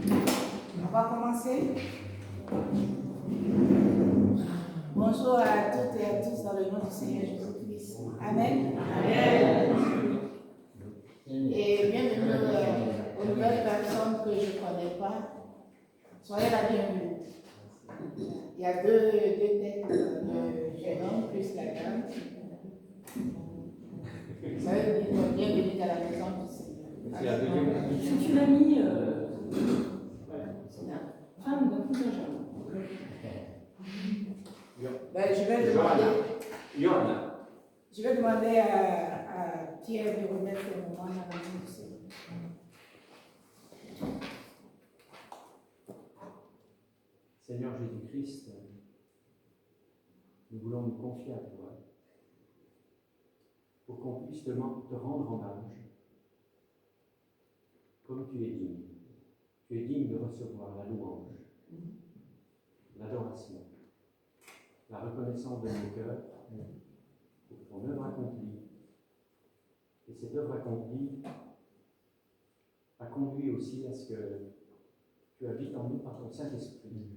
On va commencer. Bonjour à toutes et à tous dans le nom du Seigneur Jésus-Christ. Amen. Amen. Et bienvenue aux nouvelles personnes que je ne connais pas. Soyez la bienvenue. Il y a deux têtes, le jeune homme plus la dame. Soyez bienvenue à la maison du Seigneur. C'est une amie femme d'un cousin jeune. Je vais demander à Pierre de remettre le moment dans la main du Seigneur. Seigneur Jésus-Christ, nous voulons nous confier à toi pour qu'on puisse te rendre hommage comme tu es digne. Tu es digne de recevoir la louange, l'adoration, la reconnaissance de nos cœurs pour ton œuvre accomplie. Et cette œuvre accomplie a conduit aussi à ce que tu habites en nous par ton Saint-Esprit.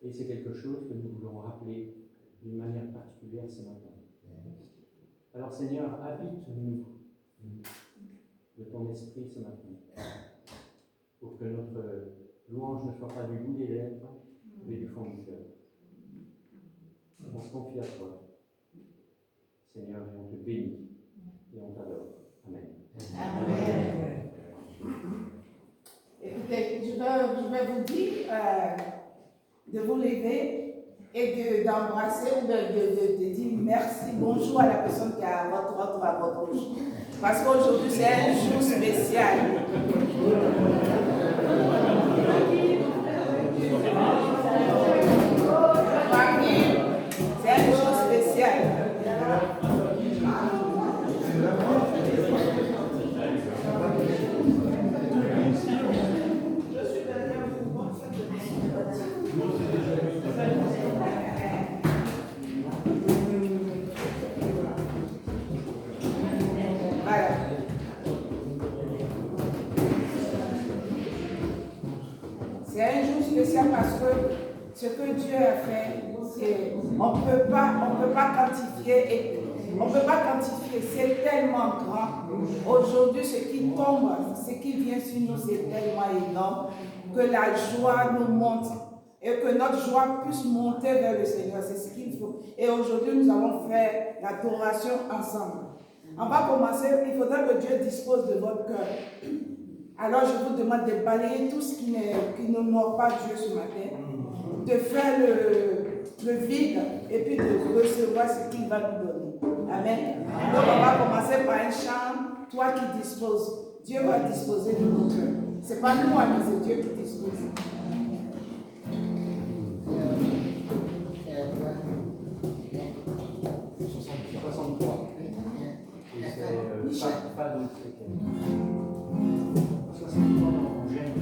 Et c'est quelque chose que nous voulons rappeler d'une manière particulière ce matin. Alors Seigneur, habite-nous de ton esprit ce matin, pour que notre louange ne soit pas du bout des lèvres, mais du fond du cœur. On se confie à toi, Seigneur, et on te bénit et on t'adore. Amen. Amen. Écoutez, je vais vous dire de vous lever et d'embrasser ou de dire merci, bonjour à la personne qui est à votre gauche. Parce qu'aujourd'hui, c'est un jour spécial. C'est un jour spécial. C'est un jour spécial parce que ce que Dieu a fait, on ne peut pas quantifier. On ne peut pas quantifier, c'est tellement grand. Aujourd'hui, ce qui tombe, ce qui vient sur nous, c'est tellement énorme que la joie nous monte et que notre joie puisse monter vers le Seigneur. C'est ce qu'il faut. Et aujourd'hui, nous allons faire l'adoration ensemble. On va commencer, il faudra que Dieu dispose de votre cœur. Alors je vous demande de balayer tout ce qui n'honore pas Dieu ce matin, de faire le vide et puis de recevoir ce qu'il va nous donner. Amen. Donc on va commencer par un chant, toi qui disposes. Dieu va disposer de nos cœurs. Ce n'est pas nous, mais c'est Dieu qui dispose. Et c'est pas d'autre. 63 en gêne.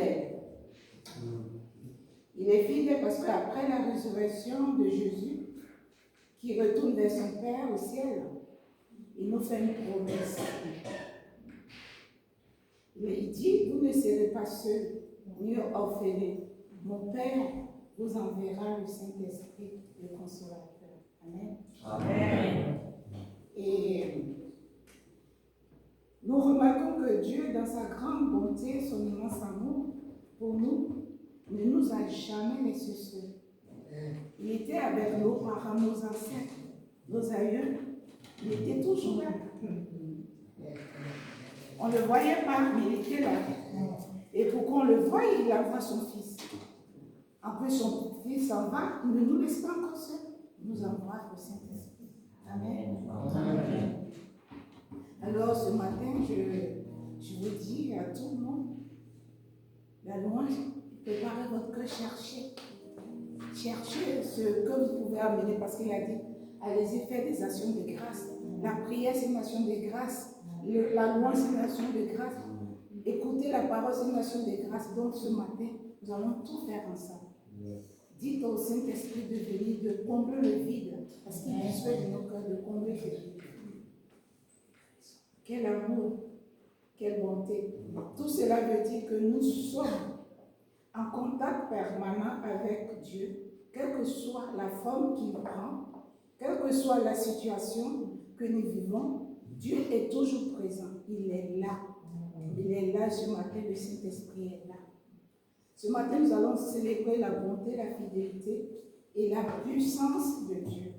fidèle. Il est fidèle parce qu'après la résurrection de Jésus, qui retourne vers son Père au ciel, il nous fait une promesse. Il dit, vous ne serez pas seuls, ni orphelins. Mon Père vous enverra le Saint-Esprit, le Consolateur. Amen. Amen. Et nous remarquons que Dieu, dans sa grande bonté, son immense amour pour nous, ne nous a jamais laissés seuls. Il était avec nos parents, nos ancêtres, nos aïeux. Il était toujours là. On ne le voyait pas, mais il était là. Et pour qu'on le voie, il envoie son fils. Après, son fils s'en va, il ne nous laisse pas encore seuls. Il nous envoie le Saint-Esprit. Amen. Amen. Alors, ce matin, je vous dis à tout le monde, la louange, préparez votre cœur, cherchez. Cherchez ce que vous pouvez amener, parce qu'il a dit, allez-y faire des actions de grâce. La prière, c'est une action de grâce. La louange, c'est une action de grâce. Écoutez la parole, c'est une action de grâce. Donc, ce matin, nous allons tout faire ensemble. Dites au Saint-Esprit de venir, de combler le vide, parce qu'il souhaite de nos cœurs de combler le vide. Quel amour, quelle bonté. Tout cela veut dire que nous sommes en contact permanent avec Dieu, quelle que soit la forme qu'il prend, quelle que soit la situation que nous vivons, Dieu est toujours présent. Il est là. Il est là ce matin, le Saint-Esprit est là. Ce matin, nous allons célébrer la bonté, la fidélité et la puissance de Dieu.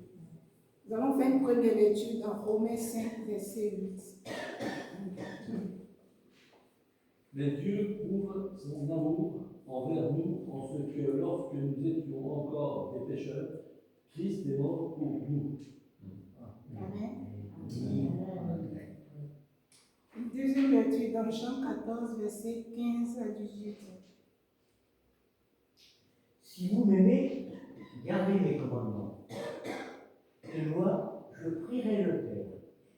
Nous allons faire une première lecture dans Romains 5, verset 8. Mais Dieu prouve son amour envers nous en ce que lorsque nous étions encore des pécheurs, Christ est mort pour nous. Amen. Une deuxième lecture dans Jean 14, verset 15 à 18. Si vous m'aimez, gardez mes commandements. Et moi, je prierai le Père,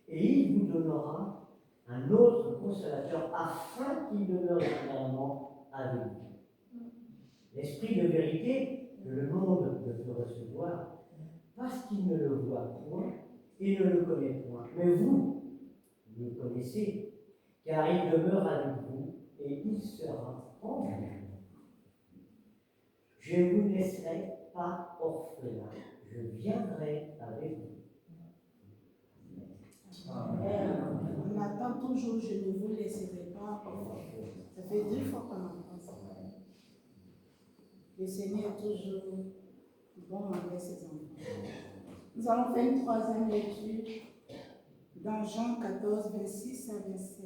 et il vous donnera un autre consolateur afin qu'il demeure éternellement avec vous. L'Esprit de vérité que le monde ne peut recevoir parce qu'il ne le voit point et ne le connaît point. Mais vous le connaissez, car il demeure avec vous et il sera en vous. Je ne vous laisserai pas orphelin, je viendrai avec vous. On attend toujours, je ne vous laisserai pas orphelin. Ça fait 2 fois qu'on entend ça. Le Seigneur est toujours bon avec ses enfants. Nous allons faire une troisième lecture dans Jean 14, 26 à 27.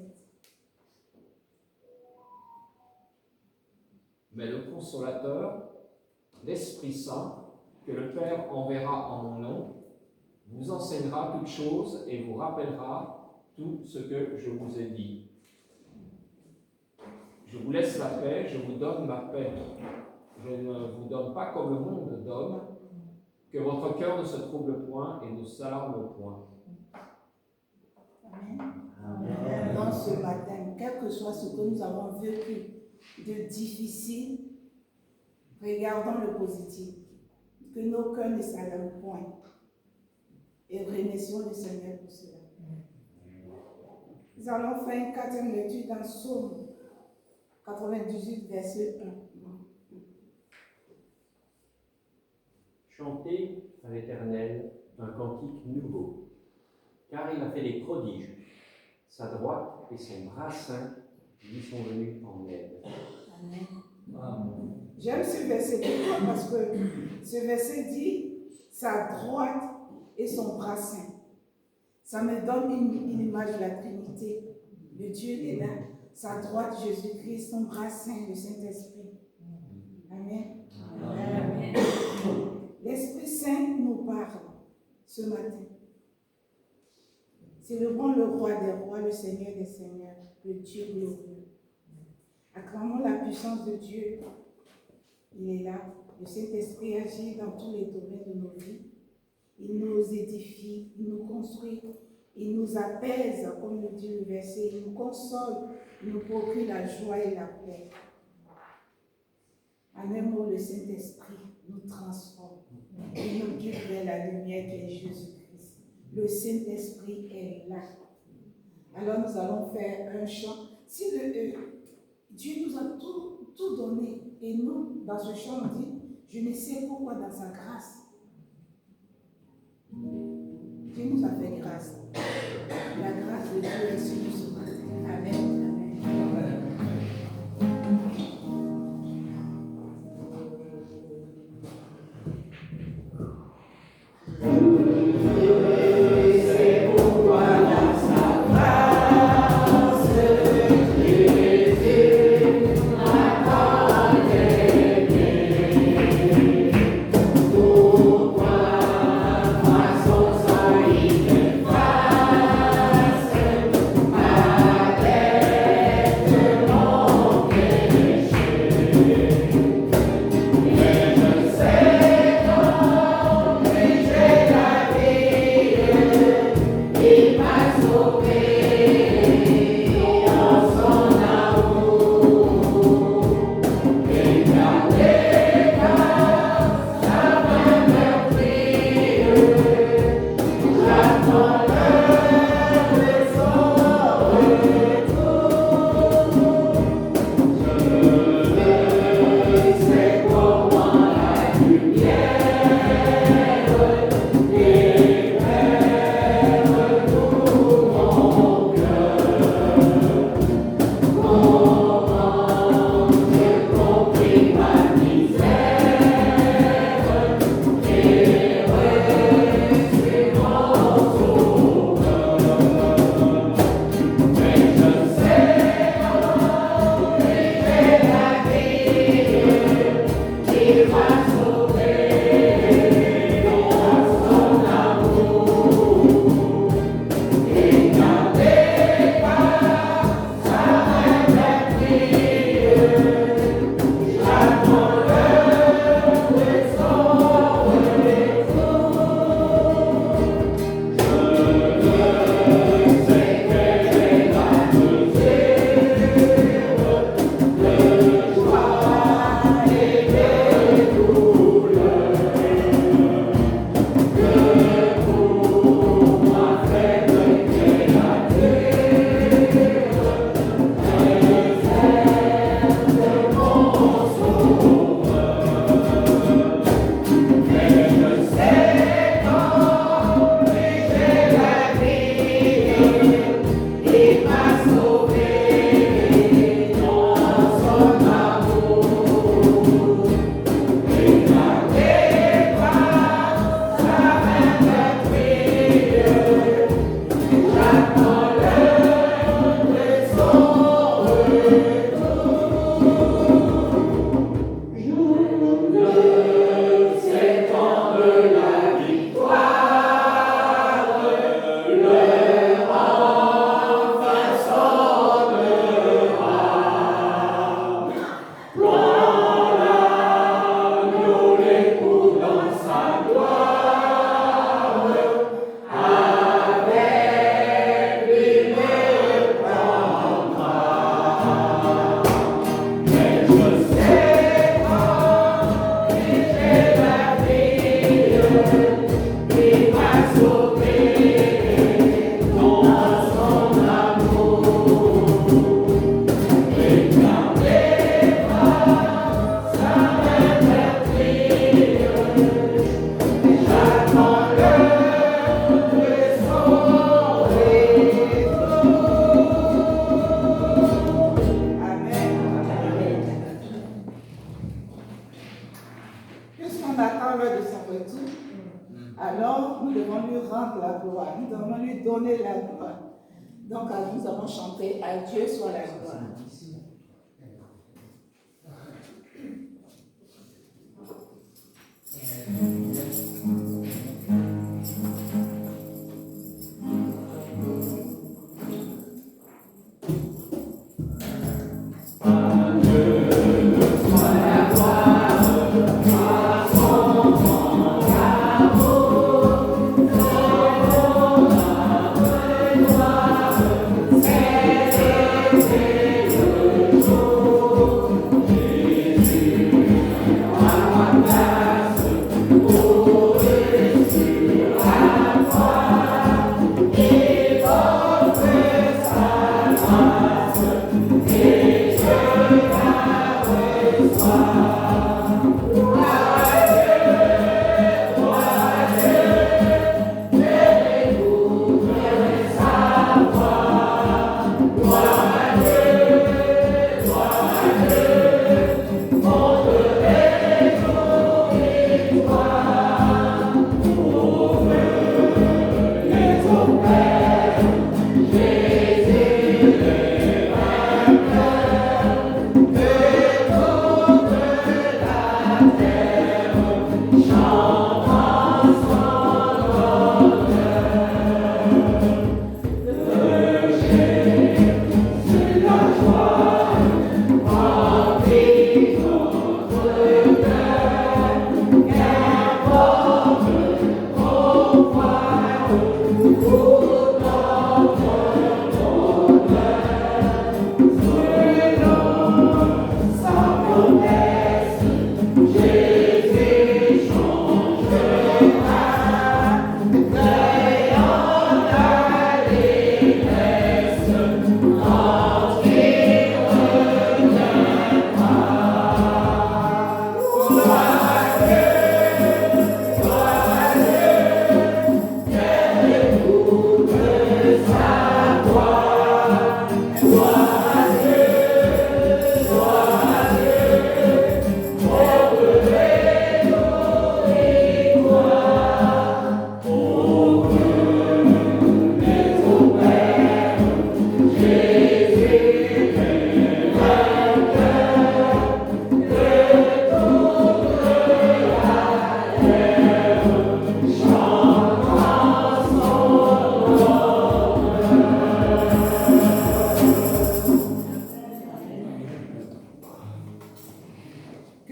Mais le consolateur, l'Esprit Saint, que le Père enverra en mon nom, vous enseignera toutes choses et vous rappellera tout ce que je vous ai dit. Je vous laisse la paix, je vous donne ma paix. Je ne vous donne pas comme le monde donne, que votre cœur ne se trouble point et ne s'alarme point. Amen. Amen. Dans ce matin, quel que soit ce que nous avons vécu de difficile, regardons le positif, que nos cœurs ne s'alarment point. Et remercions le Seigneur pour cela. Nous allons faire une 4e lecture dans Psaume 98, verset 1. Chantez à l'Éternel un cantique nouveau, car il a fait des prodiges. Sa droite et son bras saint lui sont venus en aide. Amen. Amen. J'aime ce verset pourquoi? Parce que ce verset dit sa droite et son bras saint. Ça me donne une image de la Trinité. Le Dieu est là. Sa droite, Jésus-Christ, son bras saint, le Saint-Esprit. Amen. Amen. L'Esprit Saint nous parle ce matin. C'est le bon, le roi des rois, le Seigneur des seigneurs, le Dieu glorieux. Acclamons la puissance de Dieu. Il est là. Le Saint-Esprit agit dans tous les domaines de nos vies. Il nous édifie, il nous construit, il nous apaise, comme le dit le verset, il nous console, il nous procure la joie et la paix. En un mot, le Saint-Esprit nous transforme et nous guide vers la lumière qui est Jésus-Christ. Le Saint-Esprit est là. Alors nous allons faire un chant. Si Dieu nous a tout donné, et nous, dans ce chant, on dit, je ne sais pourquoi dans sa grâce. Dieu nous a fait grâce. La grâce de Dieu est sur nous ce matin. Amen. Nous allons chanter à Dieu soit la gloire. Thank you.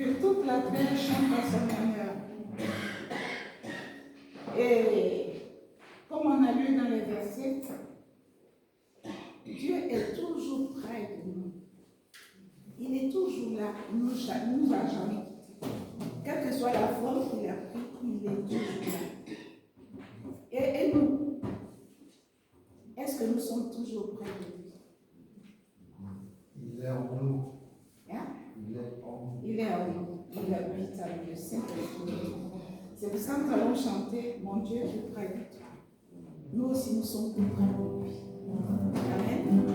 Que toute la terre chante à son honneur. Et comme on a lu dans les versets, Dieu est toujours près de nous. Il est toujours là, il ne nous a jamais quittés. Quelle que soit la forme qu'il a pris, il est toujours là. Et nous, est-ce que nous sommes toujours près de lui? Il est en nous. Hein? Il est en nous. Il est en nous. Il habite à nous, le Saint-Esprit. C'est pour ça que nous allons chanter « Mon Dieu est plus près de toi ». Nous aussi, nous sommes plus près de lui. Amen.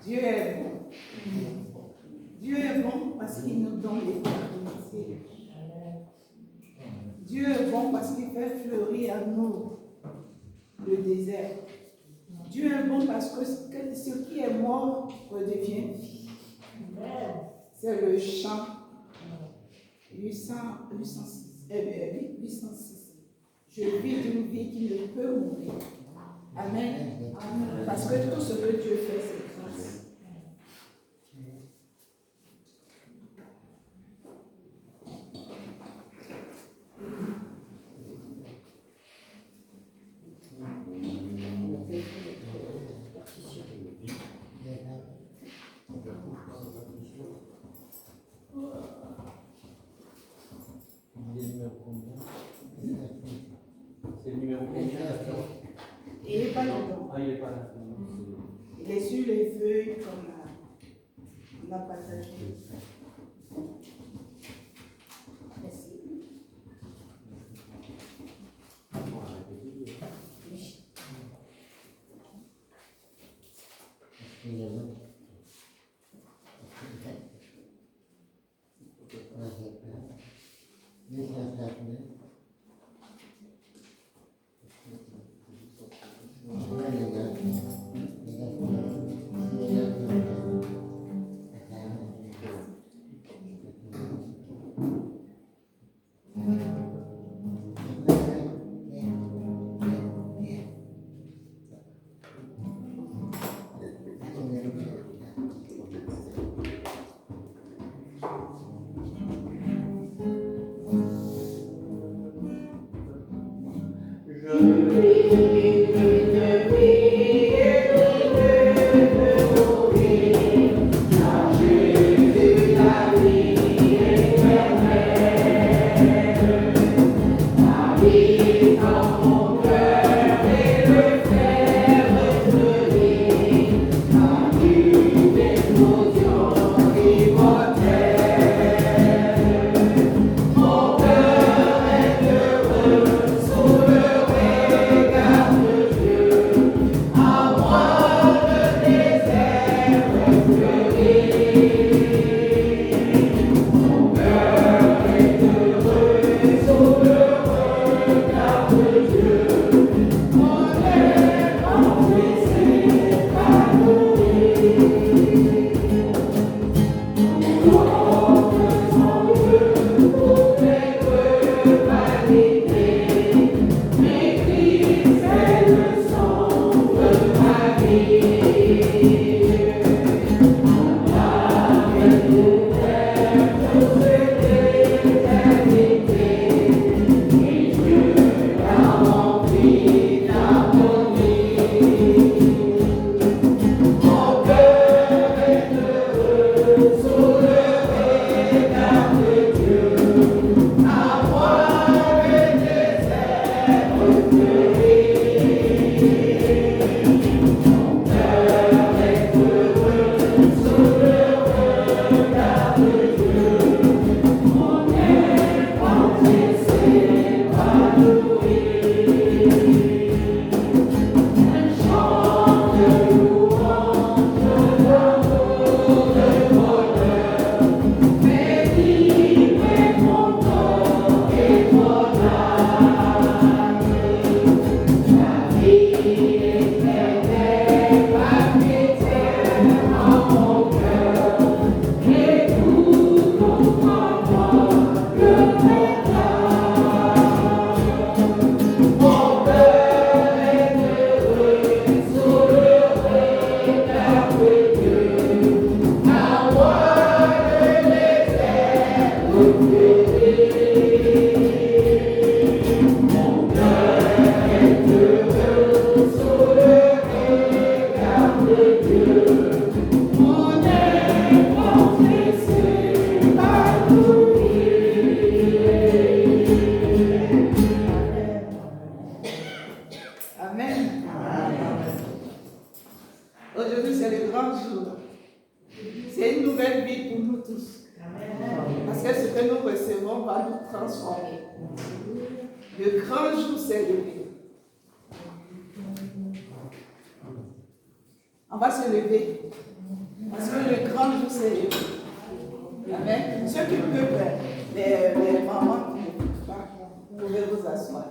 Dieu est bon. Dieu est bon parce qu'il nous donne l'éternité. Dieu est bon parce qu'il fait fleurir à nous le désert. Dieu est bon parce que ce qui est mort redevient vie. C'est le chant 806. Je vis d'une vie qui ne peut mourir. Amen. Parce que tout ce que Dieu fait, c'est grâce. C'est le numéro combien? Il n'est pas dedans. Ah, il n'est pas là. Il est sur les feuilles qu'on a partagées. Merci. Aujourd'hui, c'est le grand jour. C'est une nouvelle vie pour nous tous. Parce que ce que nous recevons va nous transformer. Le grand jour s'est levé. On va se lever. Parce que le grand jour s'est levé. Amen. Ceux qui peuvent, les mamans qui ne peuvent pas, vous pouvez vous asseoir.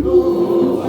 Nous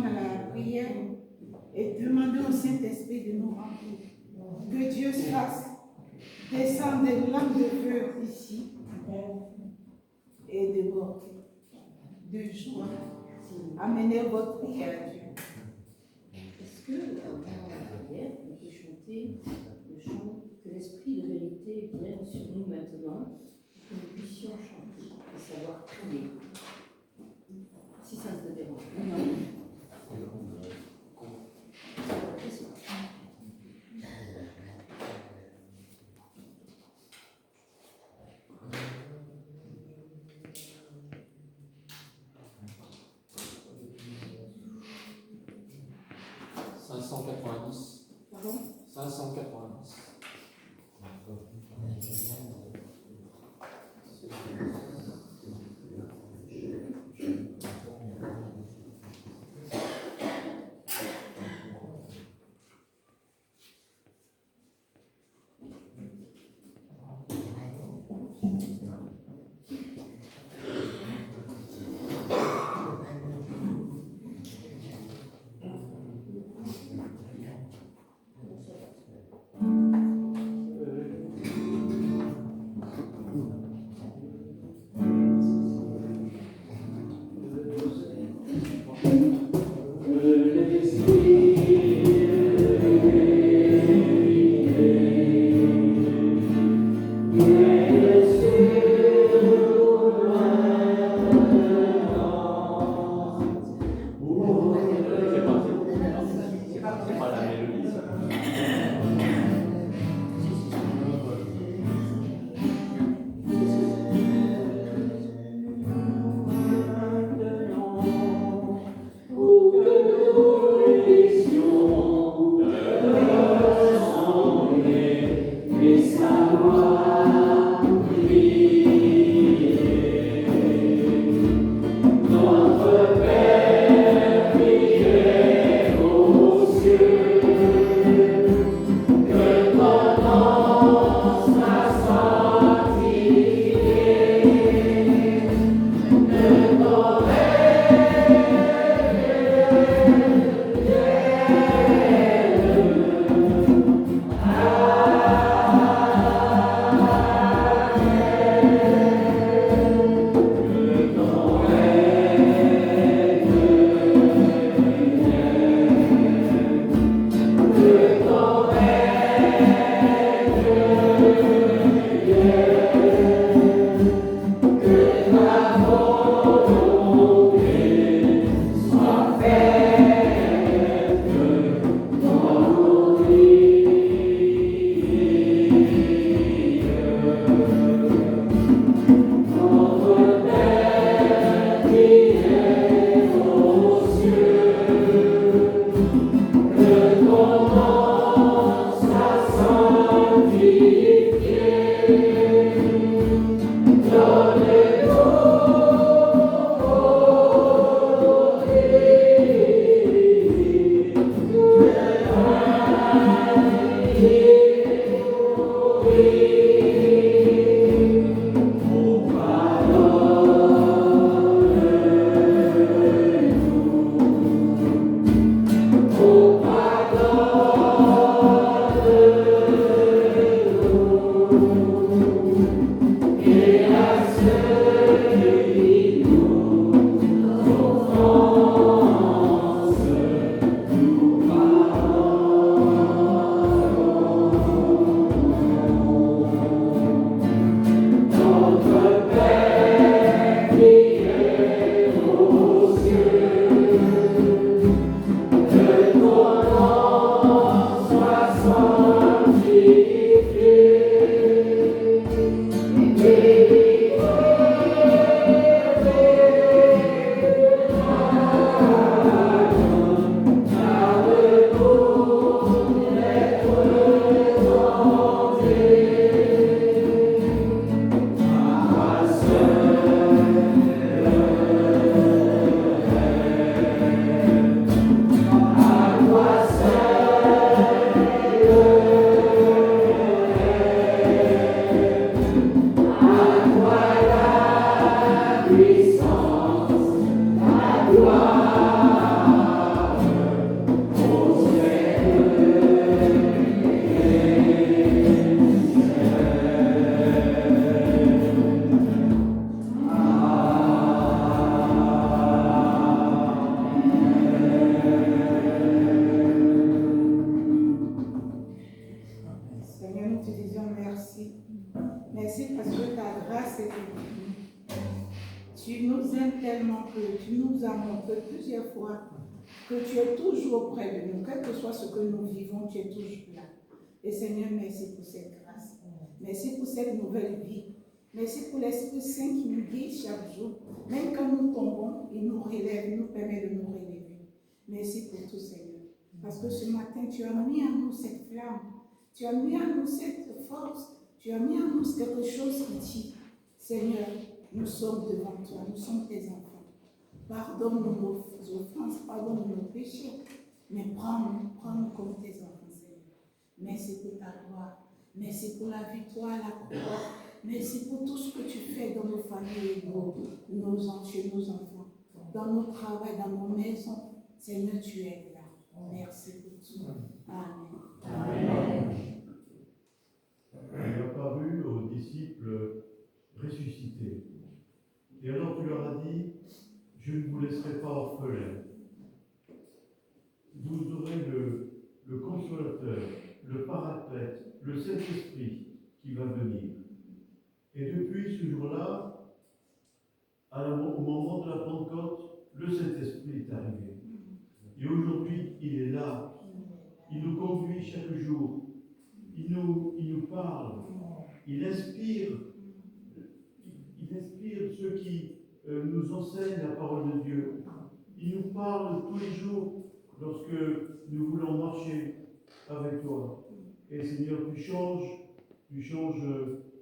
prendre la prière et demander au Saint-Esprit de nous remplir. Que Dieu fasse descendre des lampes de feu ici et de joie. Amenez votre prière à Dieu. Est-ce que, pendant la prière, on peut chanter le chant que l'esprit de vérité vienne sur nous maintenant, que nous puissions chanter et savoir prier, si ça ne te dérange pas. Pardon? 590. C'est pas la mélodie, ça. Et sa gloire Merci parce que ta grâce est avec nous. Tu nous aimes tellement que tu nous as montré plusieurs fois que tu es toujours près de nous. Quel que soit ce que nous vivons, tu es toujours là. Et Seigneur, merci pour cette grâce. Merci pour cette nouvelle vie. Merci pour l'Esprit Saint qui nous guide chaque jour. Même quand nous tombons, il nous relève, il nous permet de nous relever. Merci pour tout, Seigneur. Parce que ce matin, tu as mis en nous cette flamme. Tu as mis en nous cette force. Tu as mis en nous quelque chose qui dit, Seigneur, nous sommes devant toi, nous sommes tes enfants. Pardonne-nous nos offenses, pardonne-nous nos péchés. Mais prends-nous comme tes enfants, Seigneur. Merci pour ta gloire. Merci pour la victoire à la croix. Merci pour tout ce que tu fais dans nos familles, chez nos enfants, dans nos travaux, dans nos maisons. Seigneur, tu es là. Merci pour tout. Amen. Amen. Il est apparu aux disciples ressuscités. Et alors tu leur as dit, je ne vous laisserai pas orphelins. Vous aurez le consolateur, le paraclète, le Saint-Esprit qui va venir. Et depuis ce jour-là, au moment de la Pentecôte, le Saint-Esprit est arrivé. Et aujourd'hui, il est là. Il nous conduit chaque jour. Il nous parle. Il inspire ceux qui nous enseignent la parole de Dieu. Il nous parle tous les jours lorsque nous voulons marcher avec toi. Et Seigneur, tu changes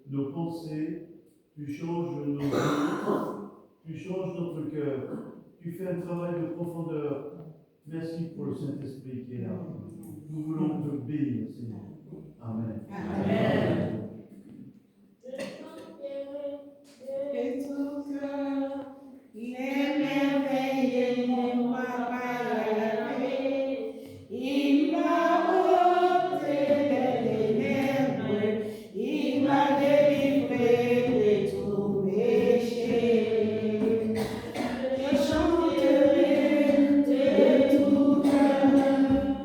nos pensées, tu changes nos vies, tu changes notre cœur. Tu fais un travail de profondeur. Merci pour le Saint-Esprit qui est là. Nous voulons te bénir, Seigneur. Amen. Amen. Et tout cœur, les merveilles, mon papa Yahvé, il m'a ôté des ténèbres, il m'a délivré de tout péché. Je chanterai de tout cœur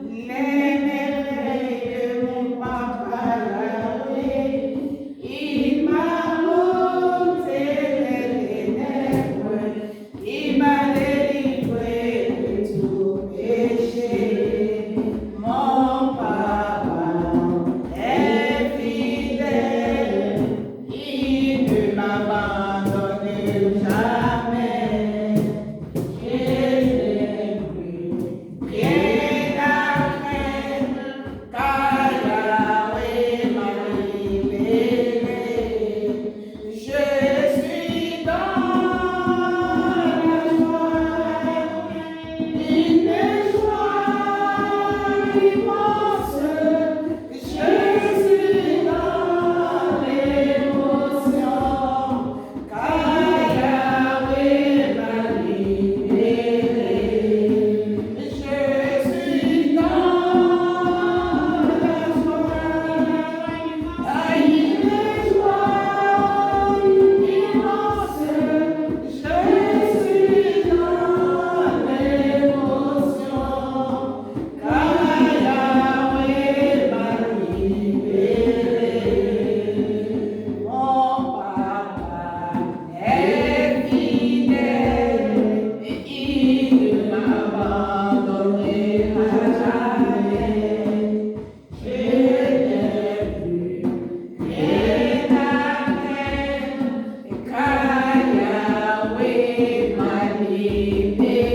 les merveilles de mon papa Yahvé. Il m'a ôté des ténèbres, il m'a délivré de tout péché. Mon papa est fidèle, il ne m'abandonne jamais. Je n'ai plus rien à craindre, car Yahweh m'a libéré. Je suis dans la joie, une joie immense. Je suis dans l'émotion, car Yahweh m'a libéré. Je suis dans la joie, une joie immense. Je suis dans l'émotion, car Yahweh m'a libéré. Mon papa est fidèle, et il ne m'abandonnera jamais. Je n'ai plus rien à craindre, car Yahweh m'a libéré.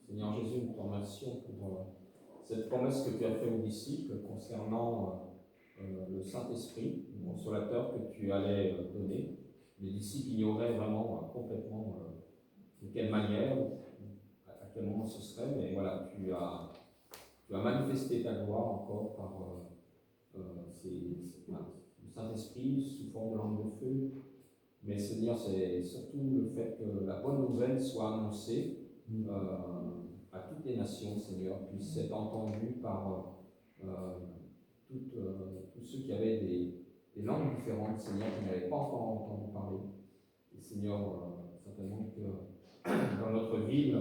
Seigneur Jésus, nous te remercions pour cette promesse que tu as faite aux disciples concernant le Saint-Esprit, le consolateur que tu allais donner. Les disciples ignoraient vraiment complètement de quelle manière, à quel moment ce serait, mais voilà, tu as manifesté ta gloire encore par le Saint-Esprit sous forme de langue de feu. Mais Seigneur, c'est surtout le fait que la bonne nouvelle soit annoncée à toutes les nations, Seigneur, puisse être entendue par tous ceux qui avaient des langues différentes, Seigneur, qui n'avaient pas encore entendu parler. Et Seigneur, certainement que dans notre ville,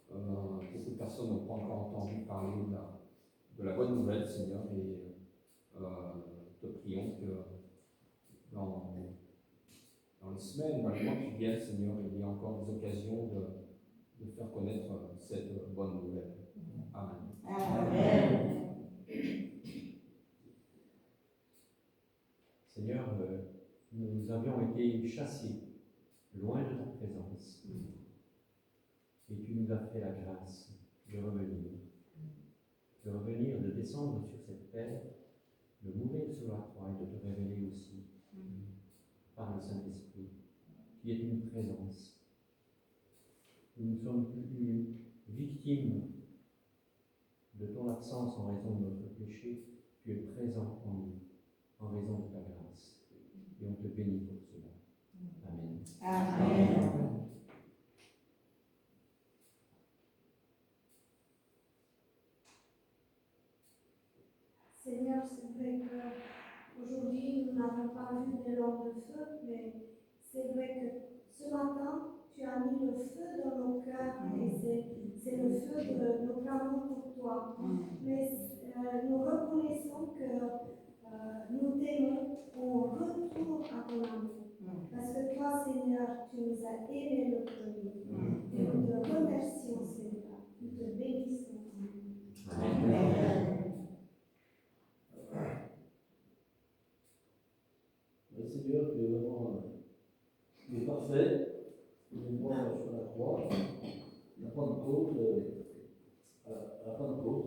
beaucoup de personnes n'ont pas encore entendu parler de la bonne nouvelle, Seigneur, et te prions que dans les semaines, dans les mois qui viennent, Seigneur, il y a encore des occasions de faire connaître cette bonne nouvelle. Amen. Amen. Seigneur, nous avions été chassés loin de ta présence. Et tu nous as fait la grâce de revenir, de descendre sur cette terre, de mourir sur la croix et de te révéler aussi par le Saint-Esprit, qui est une présence. Nous ne sommes plus victimes de ton absence en raison de notre péché. Tu es présent en nous, en raison de ta grâce. Et on te bénit pour cela. Amen. Amen. Seigneur, c'est vrai qu'aujourd'hui, nous n'avons pas vu de l'or de feu, mais c'est vrai que ce matin, tu as mis le feu dans nos cœurs et c'est le feu de notre amour pour toi. Mais nous reconnaissons que nous t'aimons en retour à ton amour. Parce que toi, Seigneur, tu nous as aimés le premier. Et nous te remercions, Seigneur. Nous te bénissons. Amen. Le Seigneur, tu es vraiment il est parfait. Il est mort sur la croix. La Pentecôte, à la Pentecôte,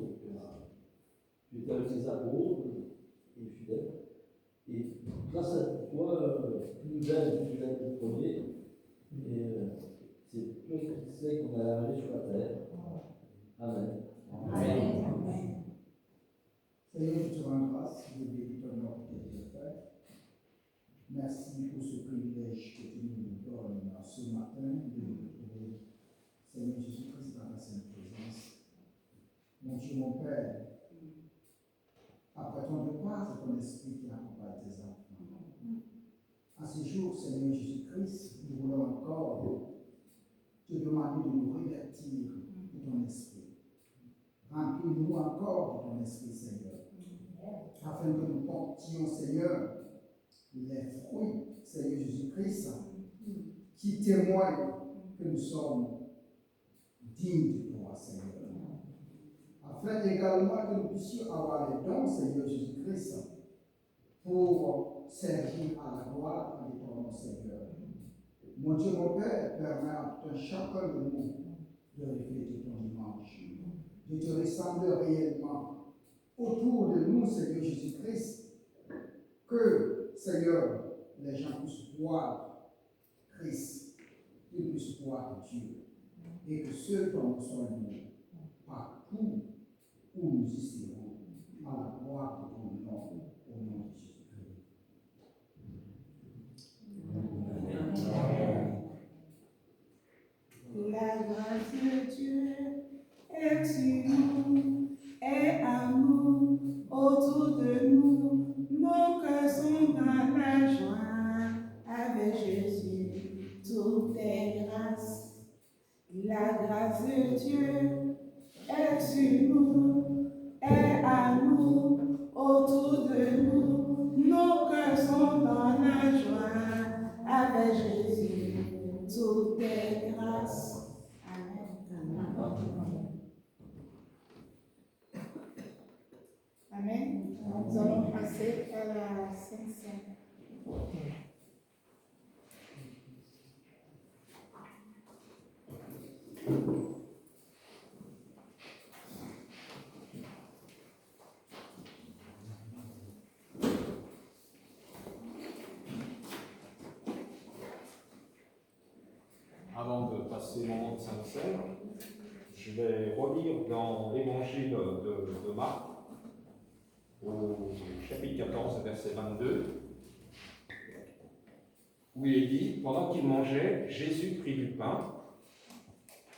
tu étais avec tes apôtres et fidèles. Et grâce à toi, tu nous aides le premier. Et c'est toi qui sais qu'on est arrivé sur la terre. Amen. Amen. Seigneur, je te rends grâce de bénir ton nom pour tes bienfaits. Merci pour ce privilège que tu nous donnes ce matin de nous retrouver, Seigneur Jésus-Christ, dans ta sainte présence. Mon Dieu, mon Père, après ton départ, c'est ton esprit qui accompagne tes enfants. À ce jour, Seigneur Jésus-Christ, nous voulons encore te demander de nous revêtir de ton esprit. Remplis-nous encore de ton esprit, Seigneur, afin que nous portions, Seigneur, les fruits, Seigneur Jésus-Christ, qui témoignent que nous sommes dignes de toi, Seigneur. Afin également que nous puissions avoir les dons, Seigneur Jésus-Christ, pour servir à la gloire de ton nom, Seigneur. Mon Dieu, mon Père, permets à tout un chacun de nous de refléter ton image, de te ressembler réellement autour de nous, Seigneur Jésus-Christ, que, Seigneur, les gens puissent voir Christ, qu'ils puissent voir Dieu, et que ceux dont nous sommes partout où nous y serons, à la gloire de ton nom, au nom de Jésus-Christ. La grâce de Dieu est sur nous, est à nous, autour de nous. Nos cœurs sont dans la joie avec Jésus. Tout est grâce. La grâce de Dieu est sur nous, est à nous, autour de nous. Nos cœurs sont dans la joie avec Jésus. Tout est grâce. Amen. Nous allons passer à la Sainte Seine. Avant de passer le moment de Sainte-Seine, je vais relire dans l'évangile de Marc, au chapitre 14, verset 22, où il est dit, pendant qu'il mangeait, Jésus prit du pain,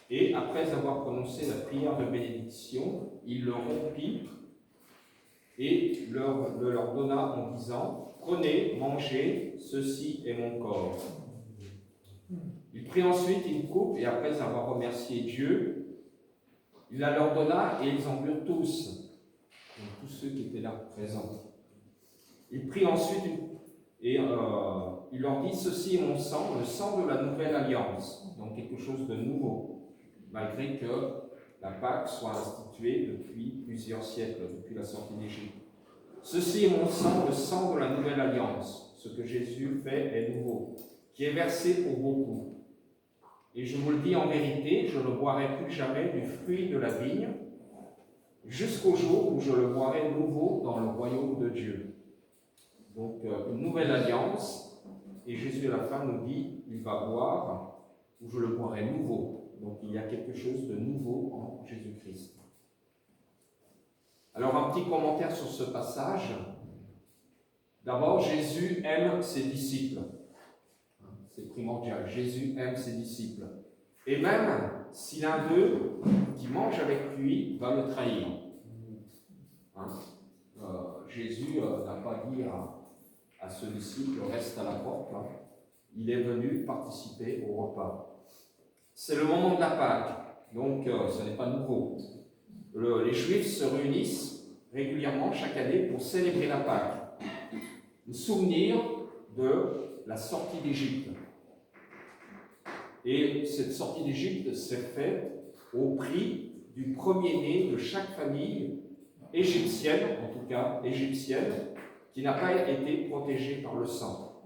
et après avoir prononcé la prière de bénédiction, il le rompit et le leur donna en disant, prenez, mangez, ceci est mon corps. Il prit ensuite une coupe et après avoir remercié Dieu, il la leur donna et ils en burent tous. donc tous ceux qui étaient là présents. Il prit ensuite et il leur dit, ceci est mon sang, le sang de la nouvelle alliance, donc quelque chose de nouveau, malgré que la Pâque soit instituée depuis plusieurs siècles, depuis la sortie d'Égypte. Ceci est mon sang, le sang de la nouvelle alliance. Ce que Jésus fait est nouveau, qui est versé pour beaucoup. Et je vous le dis en vérité, je ne boirai plus jamais du fruit de la vigne, jusqu'au jour où je le boirai nouveau dans le royaume de Dieu. Donc, une nouvelle alliance, et Jésus à la fin nous dit, il va boire, ou je le boirai nouveau. Donc, il y a quelque chose de nouveau en Jésus-Christ. Alors, un petit commentaire sur ce passage. D'abord, Jésus aime ses disciples. C'est primordial. Jésus aime ses disciples. Et même si l'un d'eux, qui mange avec lui, va le trahir. Jésus n'a pas dit à ce disciple, reste à la porte. Il est venu participer au repas. C'est le moment de la Pâque, donc ce n'est pas nouveau. Les Juifs se réunissent régulièrement chaque année pour célébrer la Pâque. Le souvenir de la sortie d'Égypte. Et cette sortie d'Égypte s'est faite au prix du premier-né de chaque famille égyptienne, en tout cas égyptienne, qui n'a pas été protégée par le sang.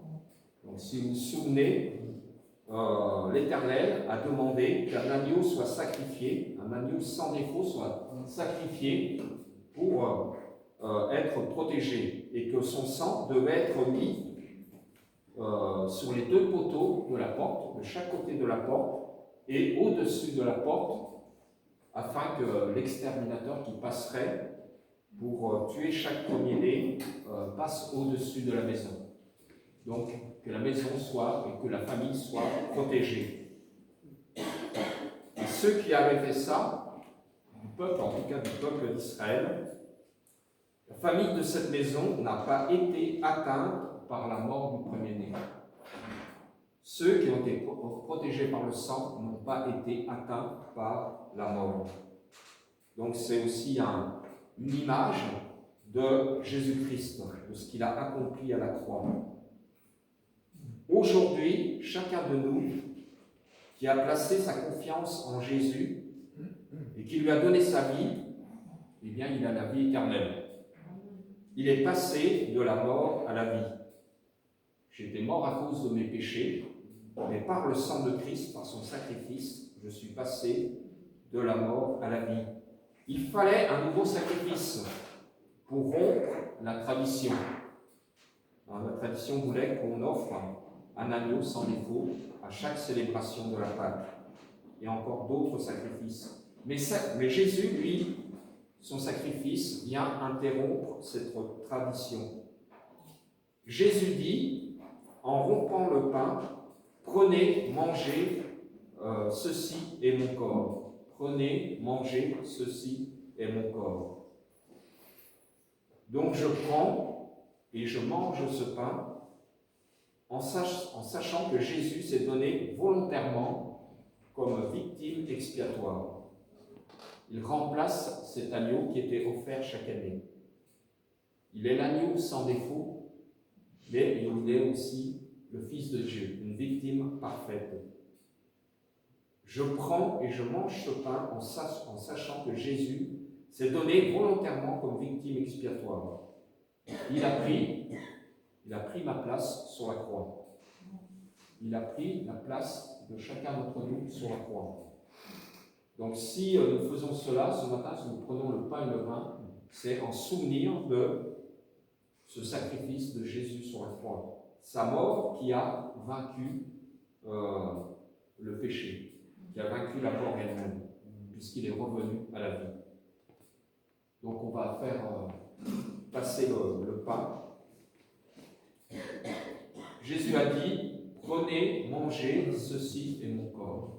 Donc si vous vous souvenez, l'Éternel a demandé qu'un agneau soit sacrifié, un agneau sans défaut soit sacrifié pour être protégé, et que son sang devait être mis sur les deux poteaux de la porte, de chaque côté de la porte, et au-dessus de la porte, afin que l'exterminateur qui passerait pour tuer chaque premier-né passe au-dessus de la maison. Donc, que la maison soit et que la famille soit protégée. Et ceux qui avaient fait ça, du peuple, en tout cas du peuple d'Israël, la famille de cette maison n'a pas été atteinte par la mort du premier-né. Ceux qui ont été protégés par le sang n'ont pas été atteints par la mort. Donc c'est aussi une image de Jésus-Christ, de ce qu'il a accompli à la croix. Aujourd'hui, chacun de nous qui a placé sa confiance en Jésus et qui lui a donné sa vie, eh bien, il a la vie éternelle. Il est passé de la mort à la vie. J'étais mort à cause de mes péchés, mais par le sang de Christ, par son sacrifice, je suis passé de la mort à la vie. Il fallait un nouveau sacrifice pour rompre la tradition. La tradition voulait qu'on offre un agneau sans défaut à chaque célébration de la Pâque, et encore d'autres sacrifices. Mais Jésus, lui, son sacrifice vient interrompre cette tradition. Jésus dit, en rompant le pain, prenez, mangez, ceci est mon corps. Prenez, mangez, ceci est mon corps. Donc je prends et je mange ce pain en sachant que Jésus s'est donné volontairement comme victime expiatoire. Il remplace cet agneau qui était offert chaque année. Il est l'agneau sans défaut, mais il est aussi le Fils de Dieu, une victime parfaite. Je prends et je mange ce pain en sachant que Jésus s'est donné volontairement comme victime expiatoire. Il a pris ma place sur la croix. Il a pris la place de chacun d'entre nous sur la croix. Donc si nous faisons cela ce matin, si nous prenons le pain et le vin, c'est en souvenir de ce sacrifice de Jésus sur la croix. Sa mort qui a vaincu le péché, qui a vaincu la mort elle-même, puisqu'il est revenu à la vie. Donc on va faire passer le pain. Jésus a dit, prenez, mangez, ceci est mon corps.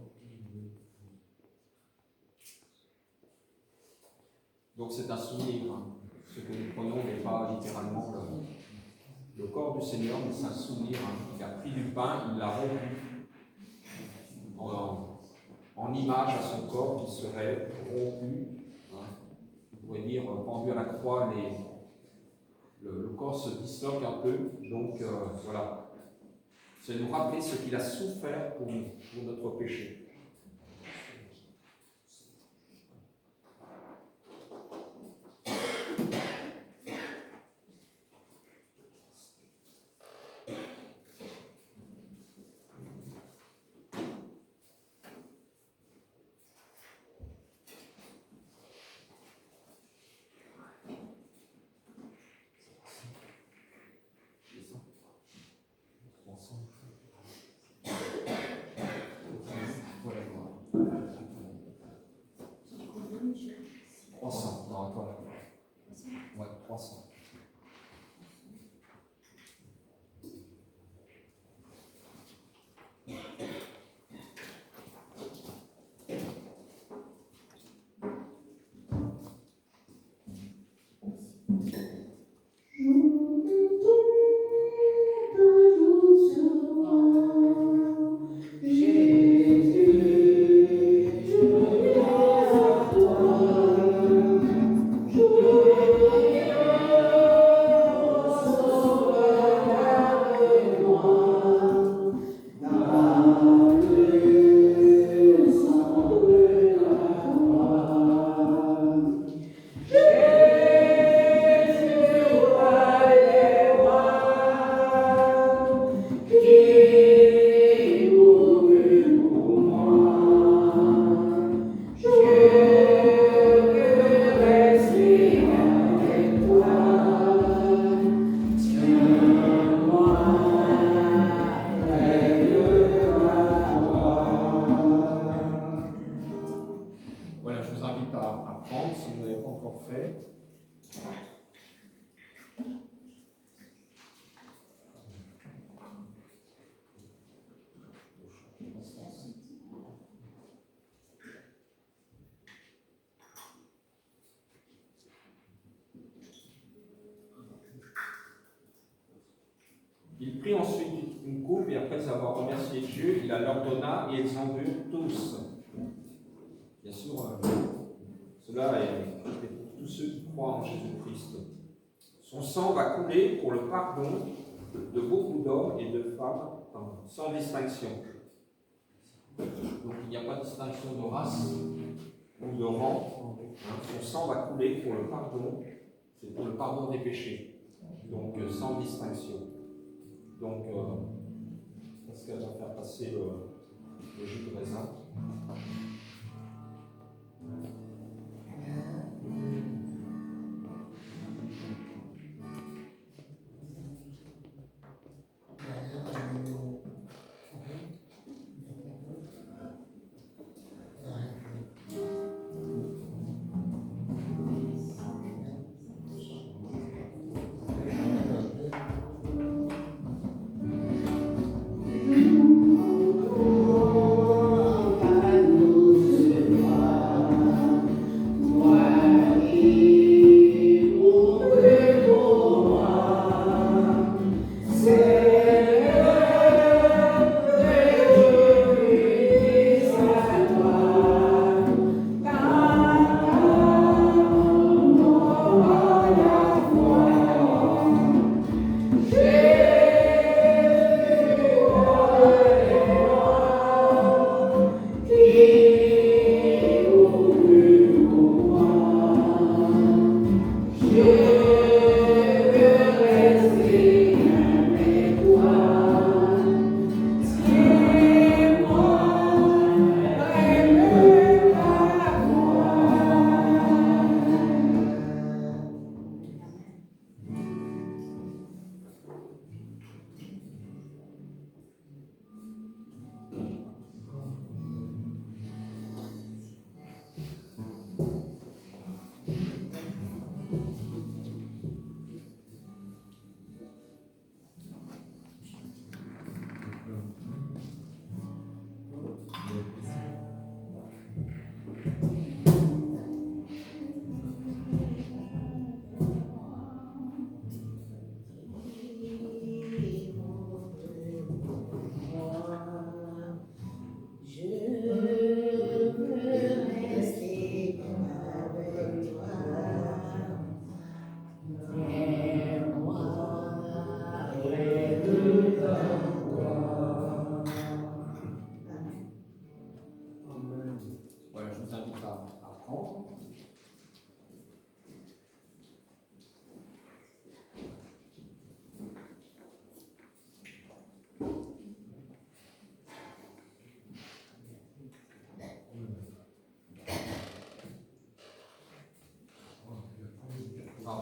Donc c'est un souvenir. Ce que nous prenons n'est pas littéralement le corps du Seigneur, mais c'est un souvenir. Il a pris du pain, il l'a rompu en image à son corps qui serait rompu. Vous pourrez dire, pendu à la croix, le corps se disloque un peu. Donc voilà. C'est nous rappeler ce qu'il a souffert pour nous, pour notre péché. Ouais, 300. Voilà, je vous invite à prendre si vous n'avez pas encore fait. Il prit ensuite une coupe et après avoir remercié Dieu, il la leur donna et ils en burent tous. Bien sûr, cela est pour tous ceux qui croient en Jésus-Christ. Son sang va couler pour le pardon de beaucoup d'hommes et de femmes, sans distinction. Donc il n'y a pas de distinction de race ou de rang. Son sang va couler pour le pardon, c'est pour le pardon des péchés. Donc sans distinction. Donc, Pascal va faire passer le jus de raisin.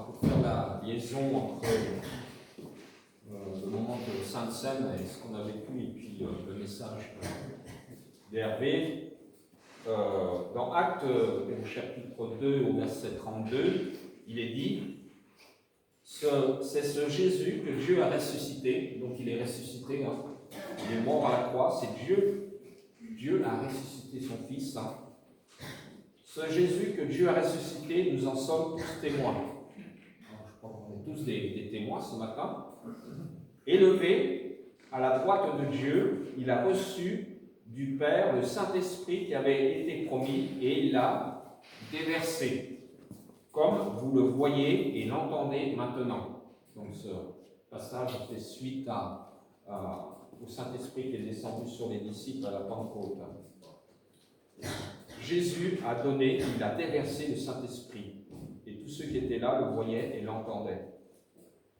pour faire la liaison entre le moment de Sainte-Seine et ce qu'on a vécu, et puis le message d'Hervé, dans Actes, au chapitre 2, au verset 32, il est dit, c'est ce Jésus que Dieu a ressuscité, donc il est ressuscité, hein, il est mort à la croix, c'est Dieu. Dieu a ressuscité son Fils. Hein. Ce Jésus que Dieu a ressuscité, nous en sommes tous témoins. Alors, je crois qu'on est tous des témoins ce matin. Élevé à la droite de Dieu, il a reçu du Père le Saint-Esprit qui avait été promis et il l'a déversé, comme vous le voyez et l'entendez maintenant. Donc ce passage fait suite au Saint-Esprit qui est descendu sur les disciples à la Pentecôte. Jésus a donné, il a déversé le Saint-Esprit et tous ceux qui étaient là le voyaient et l'entendaient.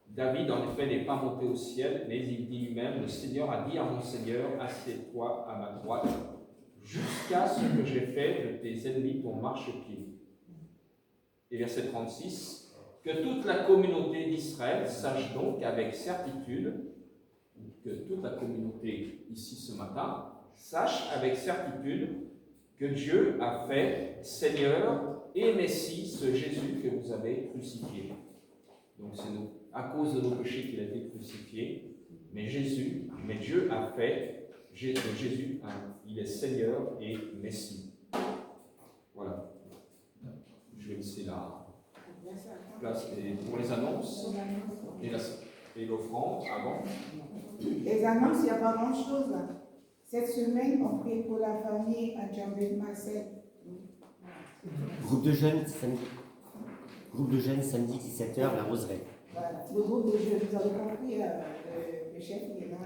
David, en effet, n'est pas monté au ciel, mais il dit lui-même, le Seigneur a dit à mon Seigneur, assieds-toi à ma droite, jusqu'à ce que j'ai fait de tes ennemis ton marchepied. Et verset 36, que toute la communauté d'Israël sache donc avec certitude, que toute la communauté ici ce matin, sache avec certitude que Dieu a fait Seigneur et Messie ce Jésus que vous avez crucifié. Donc c'est à cause de nos péchés qu'il a été crucifié, mais Dieu a fait Jésus, il est Seigneur et Messie. Voilà. Je vais laisser la place pour les annonces et l'offrande avant. Les annonces, il n'y a pas grand-chose là. Cette semaine, on prie pour la famille à Djambé-Marseille. Groupe de jeunes samedi 17h, la roseraie. Voilà. Le groupe de jeunes, vous avez compris, le chef, il est là.